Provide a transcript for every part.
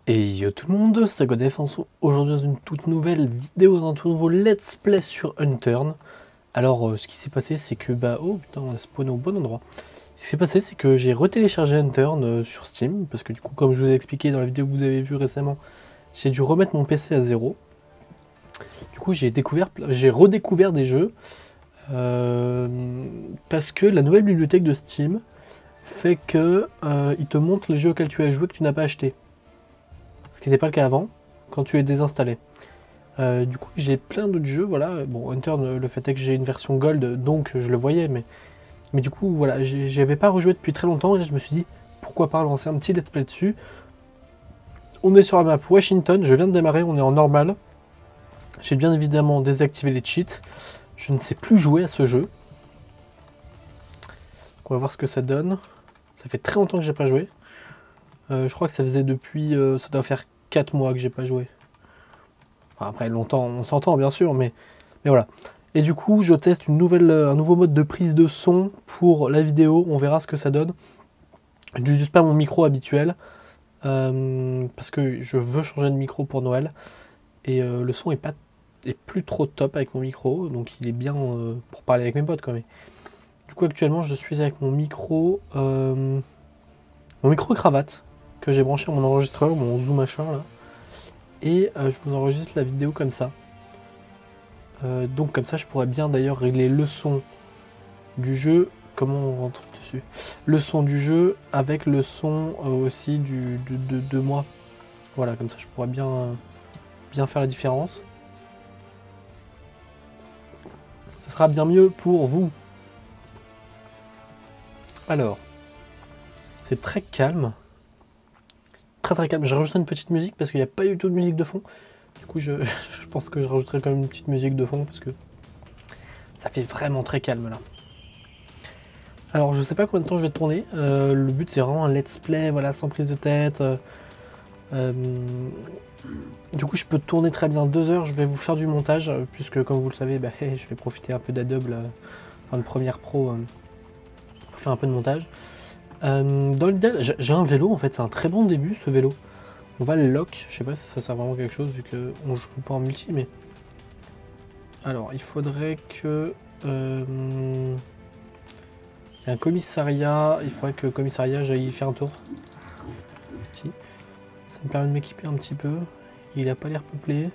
Et yo tout le monde, c'est GoDefense. Aujourd'hui dans une toute nouvelle vidéo, dans un tout nouveau let's play sur Unturned. Alors ce qui s'est passé c'est que oh putain on a spawné au bon endroit. Ce qui s'est passé c'est que j'ai retéléchargé Unturned sur Steam, parce que du coup comme je vous ai expliqué dans la vidéo que vous avez vue récemment, j'ai dû remettre mon PC à zéro. Du coup j'ai redécouvert des jeux, parce que la nouvelle bibliothèque de Steam fait que il te montre les jeux auxquels tu as joué que tu n'as pas acheté. Ce qui n'était pas le cas avant, quand tu les désinstallais. Du coup, j'ai plein d'autres jeux, voilà. Bon, Unturned, le fait est que j'ai une version Gold, donc je le voyais, mais du coup, voilà, j'y avais pas rejoué depuis très longtemps, et là, je me suis dit, pourquoi pas lancer un petit let's play dessus. On est sur la map Washington, je viens de démarrer, on est en normal. J'ai bien évidemment désactivé les cheats. Je ne sais plus jouer à ce jeu. Donc on va voir ce que ça donne. Ça fait très longtemps que j'ai pas joué. Je crois que ça faisait depuis... ça doit faire 4 mois que j'ai pas joué. Enfin, après longtemps, on s'entend bien sûr, mais voilà. Et du coup, je teste un nouveau mode de prise de son pour la vidéo. On verra ce que ça donne. Je n'utilise pas mon micro habituel, parce que je veux changer de micro pour Noël. Et le son est plus trop top avec mon micro, donc il est bien pour parler avec mes potes quand même. Du coup, actuellement, je suis avec mon micro cravate que j'ai branché à mon enregistreur, mon Zoom machin là. Et je vous enregistre la vidéo comme ça. Donc comme ça je pourrais bien d'ailleurs régler le son du jeu. Comment on rentre dessus? Le son du jeu avec le son aussi de moi. Voilà, comme ça je pourrais bien faire la différence. Ce sera bien mieux pour vous. Alors, c'est très calme. Très très calme. J'ai rajouté une petite musique parce qu'il n'y a pas du tout de musique de fond. Du coup je pense que je rajouterai quand même une petite musique de fond parce que ça fait vraiment très calme là. Alors je sais pas combien de temps je vais tourner, le but c'est vraiment un let's play, voilà, sans prise de tête. Du coup je peux tourner très bien 2 heures, je vais vous faire du montage, puisque comme vous le savez, je vais profiter un peu d'Adobe, enfin de Premiere Pro, pour faire un peu de montage. Dans l'idéal, j'ai un vélo en fait, c'est un très bon début ce vélo. On va le lock, je sais pas si ça sert vraiment à quelque chose vu qu'on joue pas en multi, mais... Alors il faudrait que... Il y a un commissariat, il faudrait que le commissariat j'aille y faire un tour. Si. Ça me permet de m'équiper un petit peu. Il a pas l'air peuplé.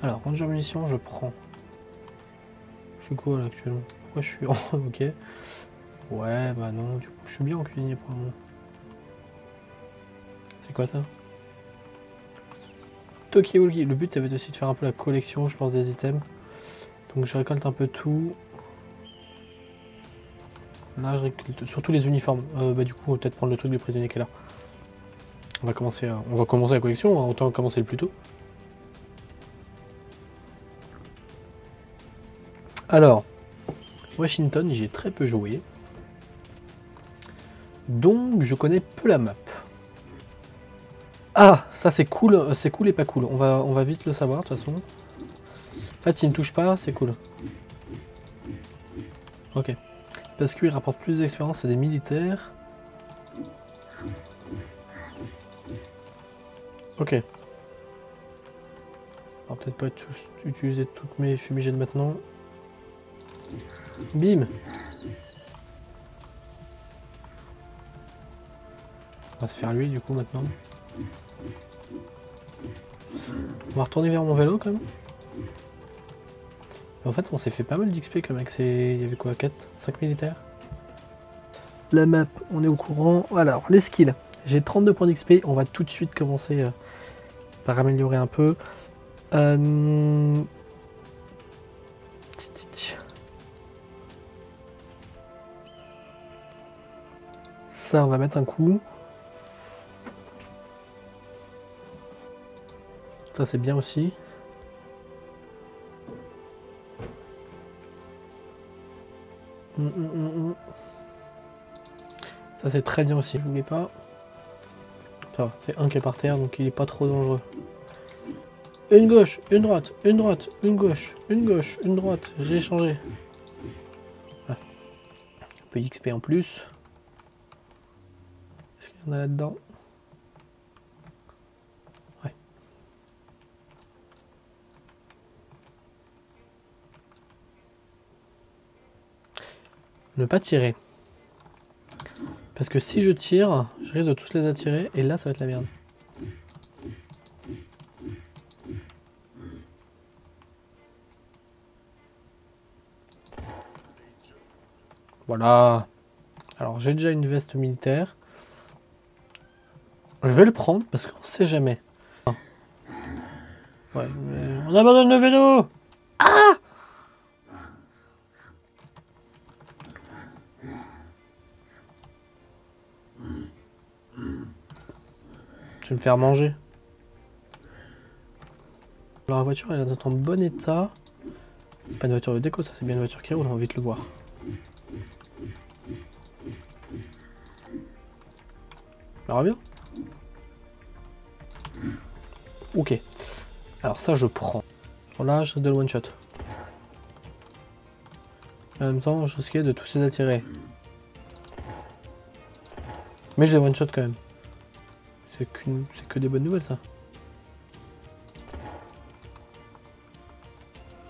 Alors, ranger munitions, je prends. Je suis quoi là actuellement? Pourquoi je suis en... ok. Ouais, bah non, du coup, je suis bien en cuisinier pour le moment. C'est quoi ça? Tokiwoki. Le but ça va être aussi de faire un peu la collection, je pense, des items. Donc je récolte un peu tout. Là, je récolte surtout les uniformes. Bah du coup, on va peut-être prendre le truc du prisonnier qui est là. On va commencer la collection, hein, autant commencer le plus tôt. Alors, Washington, j'ai très peu joué. Donc, je connais peu la map. Ah, ça c'est cool et pas cool. On va vite le savoir de toute façon. En fait, s'il ne touche pas, c'est cool. Ok. Parce qu'il rapporte plus d'expérience à des militaires. Ok. Alors peut-être pas utiliser toutes mes fumigènes maintenant. Bim. On va se faire lui du coup maintenant. On va retourner vers mon vélo quand même. En fait on s'est fait pas mal d'XP comme avec ces... Il y avait quoi, 4, 5 militaires. La map, on est au courant. Alors, les skills. J'ai 32 points d'XP. On va tout de suite commencer par améliorer un peu. Ça, on va mettre un coup. Ça, c'est bien aussi. Ça, c'est très bien aussi. Je voulais pas. Ça va, c'est un qui est par terre, donc il est pas trop dangereux. Une gauche, une droite, une droite, une gauche, une gauche, une droite. J'ai changé. Voilà. Un peu d'XP en plus. Est-ce qu'il y en a là-dedans? Ne pas tirer. Parce que si je tire, je risque de tous les attirer et là ça va être la merde. Voilà. Alors j'ai déjà une veste militaire. Je vais le prendre parce qu'on sait jamais. Ouais, mais on abandonne le vélo. Ah! Je vais me faire manger. Alors la voiture elle est en bon état. C'est pas une voiture de déco, ça c'est bien une voiture qui roule, on va vite le voir. Ça revient. Ok. Alors ça je prends. Là je risque de le one shot. En même temps je risquais de tous les attirer. Mais je les one shot quand même. C'est que des bonnes nouvelles ça.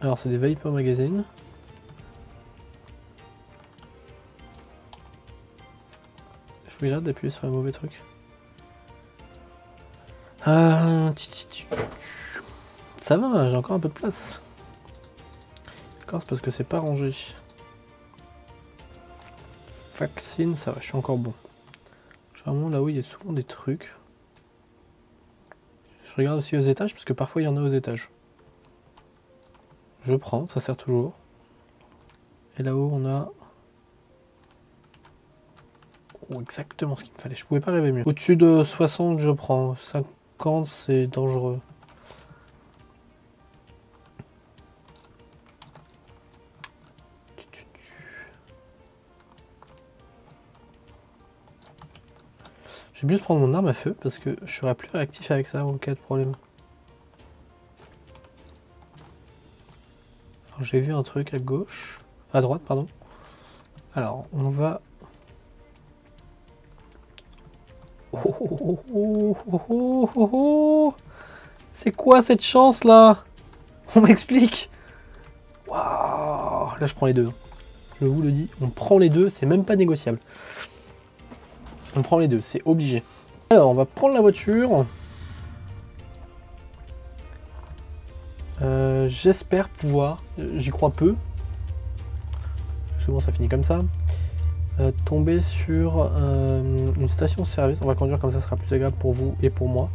Alors c'est des Viper Magazine. Il faut que j'arrête d'appuyer sur le mauvais truc. Ça va, j'ai encore un peu de place. D'accord, c'est parce que c'est pas rangé. Vaccine, ça va, je suis encore bon. Je suis vraiment là où il y a souvent des trucs. Je regarde aussi aux étages, parce que parfois il y en a aux étages. Je prends, ça sert toujours. Et là-haut on a... Oh, exactement ce qu'il me fallait, je pouvais pas rêver mieux. Au-dessus de 60 je prends, 50 c'est dangereux. Je vais juste prendre mon arme à feu parce que je serai plus réactif avec ça en cas de problème. J'ai vu un truc à gauche, à droite pardon. Alors on va... Oh. C'est quoi cette chance là? On m'explique. Waouh. Là je prends les deux. Je vous le dis, on prend les deux, c'est même pas négociable. On prend les deux, c'est obligé. Alors on va prendre la voiture. J'espère pouvoir, j'y crois peu. Souvent ça finit comme ça. Tomber sur une station-service. On va conduire comme ça sera plus agréable pour vous et pour moi.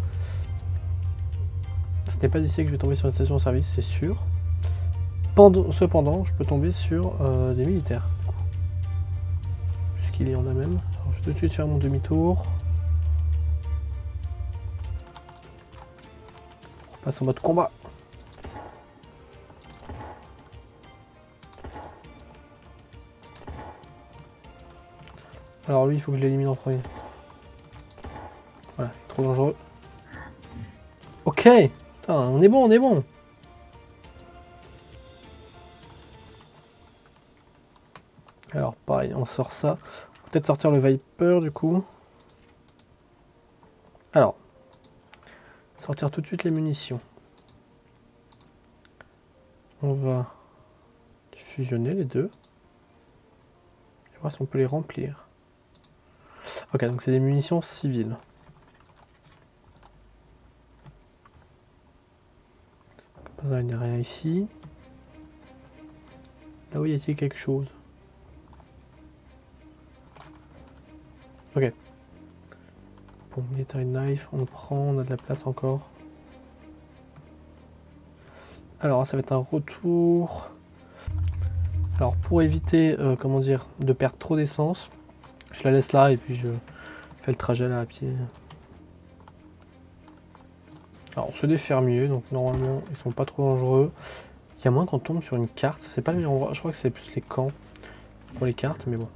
Ce n'est pas ici que je vais tomber sur une station-service, c'est sûr. Cependant, je peux tomber sur des militaires. Puisqu'il y en a même. Alors, je vais tout de suite faire mon demi-tour. On passe en mode combat. Alors lui, il faut que je l'élimine en premier. Voilà, trop dangereux. Ok, putain, on est bon, on est bon. Alors pareil, on sort ça. Peut-être sortir le Viper du coup. Alors, sortir tout de suite les munitions. On va fusionner les deux. Et voir si on peut les remplir. Ok, donc c'est des munitions civiles. Il n'y a rien ici. Là où y a-t-il quelque chose? Ok. Bon, military knife, on prend, on a de la place encore. Alors, ça va être un retour. Alors, pour éviter, comment dire, de perdre trop d'essence, je la laisse là et puis je fais le trajet là à pied. Alors, c'est des fermiers, donc normalement, ils sont pas trop dangereux. Il y a moins qu'on tombe sur une carte. C'est pas le meilleur endroit. Je crois que c'est plus les camps pour les cartes, mais bon.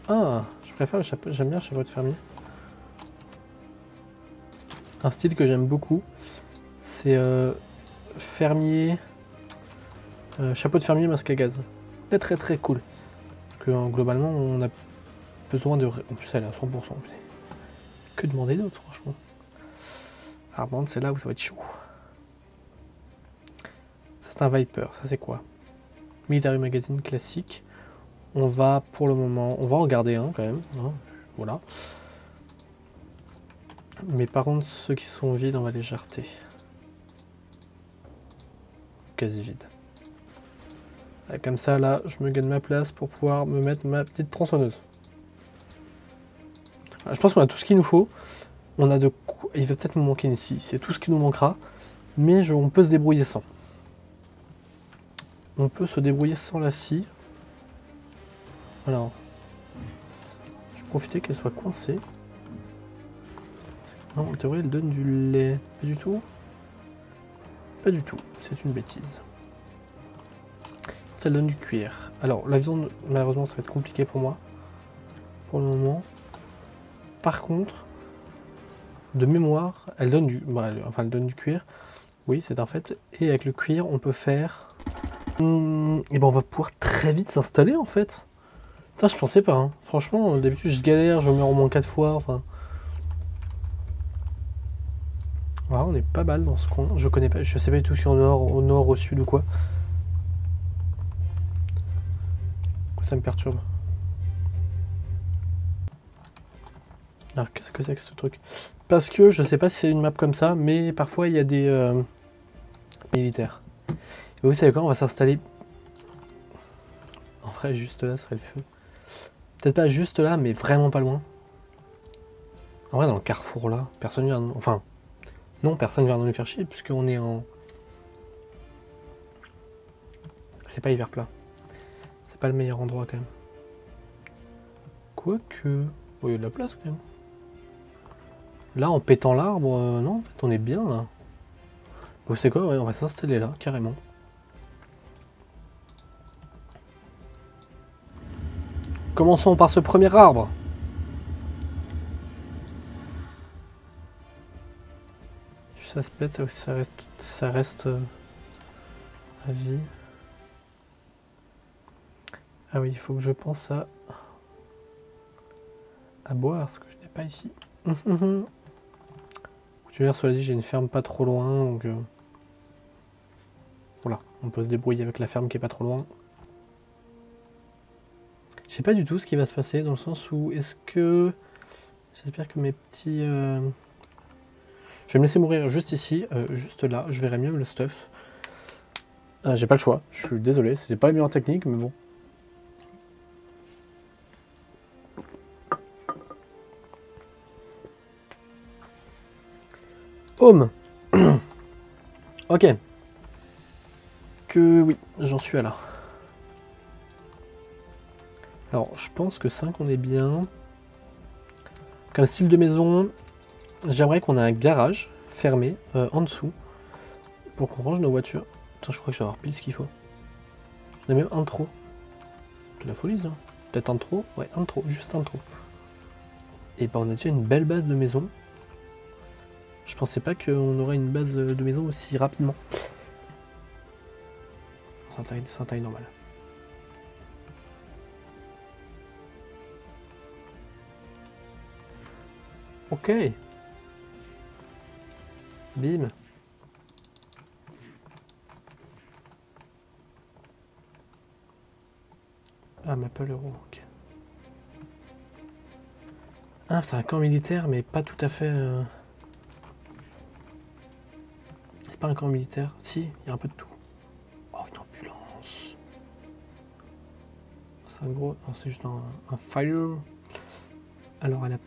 Ah, je préfère le chapeau. J'aime bien le chapeau de fermier. Un style que j'aime beaucoup, c'est fermier, chapeau de fermier masque à gaz. Très cool. Parce que globalement, on a besoin de... En plus, elle est à 100%. Que demander d'autre, franchement. Alors, par contre, c'est là où ça va être chaud. C'est un Viper, ça c'est quoi? Military Magazine classique. On va pour le moment, on va en garder un quand même, hein, voilà. Mais par contre, ceux qui sont vides, on va les jarter. Quasi vide. Comme ça, là, je me gagne ma place pour pouvoir me mettre ma petite tronçonneuse. Je pense qu'on a tout ce qu'il nous faut. On a de quoi... Il va peut-être nous manquer une scie, c'est tout ce qui nous manquera. Mais on peut se débrouiller sans. On peut se débrouiller sans la scie. Alors, je vais profiter qu'elle soit coincée. Non, en théorie, elle donne du lait. Pas du tout. Pas du tout, c'est une bêtise. Elle donne du cuir. Alors, la viande, malheureusement, ça va être compliqué pour moi. Pour le moment. Par contre, de mémoire, elle donne du... elle donne du cuir. Oui, c'est un fait. Et avec le cuir, on peut faire... et ben on va pouvoir très vite s'installer, en fait. Putain, je pensais pas, hein. Franchement, d'habitude, je galère, je meurs au moins 4 fois, enfin... Voilà, on est pas mal dans ce coin. Je connais pas, je sais pas du tout si au nord, au sud ou quoi. Ça me perturbe. Alors, qu'est-ce que c'est que ce truc? Parce que je sais pas si c'est une map comme ça, mais parfois il y a des militaires. Et vous savez quoi, on va s'installer. En vrai, juste là, ce serait le feu. Peut-être pas juste là, mais vraiment pas loin. En vrai, dans le carrefour là, personne vient. Enfin, non, personne vient nous faire chier, puisqu'on est en. C'est pas hiver plat. C'est pas le meilleur endroit quand même. Quoique. Oh, il y a de la place quand même. Là, en pétant l'arbre, non, en fait, on est bien là. Vous savez quoi, ouais, on va s'installer là, carrément. Commençons par ce premier arbre. Ça se pète, ça reste à vie. Ah oui, il faut que je pense à boire, ce que je n'ai pas ici. Tu veux dire, cela dit, j'ai une ferme pas trop loin, donc voilà, on peut se débrouiller avec la ferme qui est pas trop loin. Je sais pas du tout ce qui va se passer, dans le sens où est-ce que... J'espère que mes petits... Je vais me laisser mourir juste ici, juste là, je verrai mieux le stuff. J'ai pas le choix, je suis désolé, c'était pas bien en technique, mais bon. Home. Ok. Que oui, j'en suis à là. Alors, je pense que 5, on est bien. Comme style de maison, j'aimerais qu'on ait un garage fermé en dessous pour qu'on range nos voitures. Attends, je crois que je vais avoir pile ce qu'il faut. J'en ai même un de trop. C'est la folie, ça. Peut-être un de trop? Ouais, un de trop, juste un de trop. Et ben, on a déjà une belle base de maison. Je pensais pas qu'on aurait une base de maison aussi rapidement. C'est en taille normale. Ok. Bim. Ah, mais pas l'euro, ok. Ah, c'est un camp militaire, mais pas tout à fait... C'est pas un camp militaire. Si, il y a un peu de tout. Oh, une ambulance. C'est un gros... Non, c'est juste un fire. Alors, elle a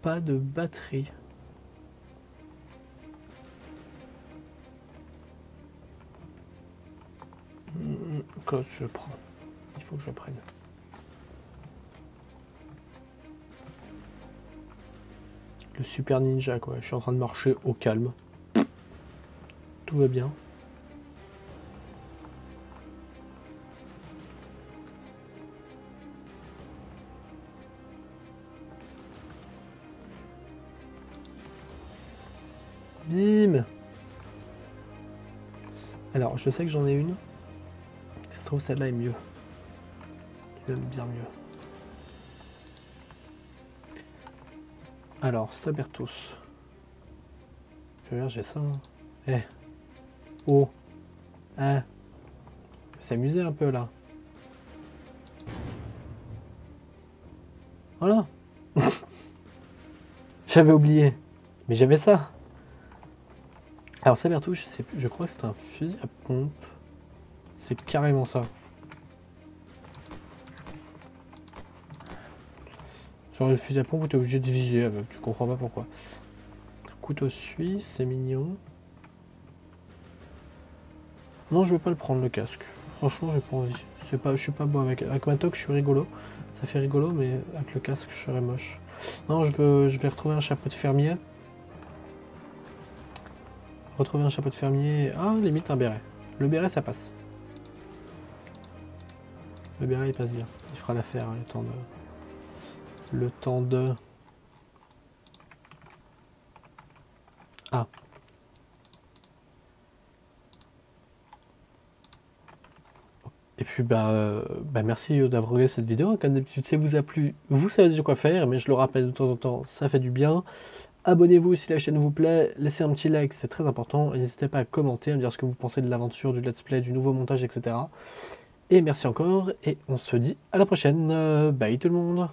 pas de batterie. Close, je prends. Il faut que je prenne. Le super ninja, quoi. Je suis en train de marcher au calme. Tout va bien. Bim. Alors, je sais que j'en ai une. Ça se trouve, celle-là est mieux. Même bien mieux. Alors, Sabertos. Je veux dire, j'ai ça. Hein. Eh. Oh. Hein. s'amuser un peu là. Voilà. J'avais oublié. Mais j'avais ça. Alors ça, Bertou, je sais plus, je crois que c'est un fusil à pompe. C'est carrément ça. Sur le fusil à pompe, tu es obligé de viser, tu comprends pas pourquoi. Couteau suisse, c'est mignon. Non, je veux pas le prendre, le casque. Franchement, j'ai pas envie. Je suis pas beau avec ma toque, je suis rigolo. Ça fait rigolo, mais avec le casque, je serais moche. Non, je vais retrouver un chapeau de fermier. Retrouver un chapeau de fermier. Ah, limite un béret. Le béret, ça passe. Le béret, il passe bien. Il fera l'affaire, hein, le temps de... Le temps de... Ah. Et puis merci d'avoir regardé cette vidéo. Comme d'habitude, si elle vous a plu, vous savez déjà quoi faire, mais je le rappelle de temps en temps, ça fait du bien. Abonnez-vous si la chaîne vous plaît, laissez un petit like, c'est très important. N'hésitez pas à commenter, à me dire ce que vous pensez de l'aventure, du let's play, du nouveau montage, etc. Et merci encore, et on se dit à la prochaine. Bye tout le monde.